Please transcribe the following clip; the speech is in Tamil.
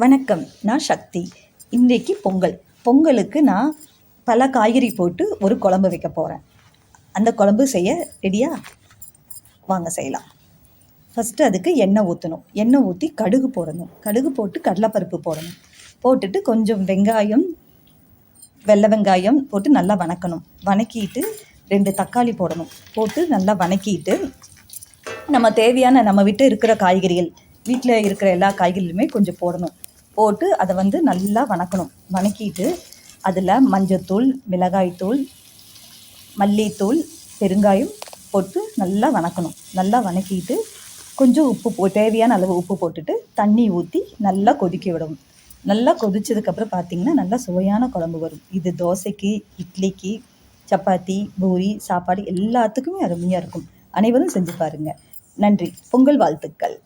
வணக்கம். நான் சக்தி. இன்றைக்கு பொங்கல். பொங்கலுக்கு நான் பல காய்கறி போட்டு ஒரு குழம்பு வைக்க போகிறேன். அந்த குழம்பு செய்ய ரெடியா? வாங்க செய்யலாம். ஃபஸ்ட்டு அதுக்கு எண்ணெய் ஊற்றணும். எண்ணெய் ஊற்றி கடுகு போடணும். கடுகு போட்டு கடலைப்பருப்பு போடணும். போட்டுட்டு கொஞ்சம் வெங்காயம், வெள்ளை வெங்காயம் போட்டு நல்லா வணக்கணும். வணக்கிட்டு 2 தக்காளி போடணும். போட்டு நல்லா வணக்கிட்டு நம்ம தேவையான நம்ம இருக்கிற காய்கறிகள், வீட்டில் இருக்கிற எல்லா காய்கறிகளுமே கொஞ்சம் போடணும். போட்டு அதை நல்லா வணக்கணும். வணக்கிட்டு அதில் மஞ்சத்தூள், மிளகாய்த்தூள், மல்லித்தூள், பெருங்காயம் போட்டு நல்லா வணக்கணும். நல்லா வணக்கிட்டு கொஞ்சம் உப்பு தேவையான அளவு உப்பு போட்டுட்டு தண்ணி ஊற்றி நல்லா கொதிக்க விடணும். நல்லா கொதிச்சதுக்கப்புறம் பார்த்திங்கன்னா நல்லா சுவையான குழம்பு வரும். இது தோசைக்கு, இட்லிக்கு, சப்பாத்தி, பூரி, சாப்பாடு எல்லாத்துக்குமே அருமையாக இருக்கும். அனைவரும் செஞ்சு பாருங்கள். நன்றி. பொங்கல் வாழ்த்துக்கள்.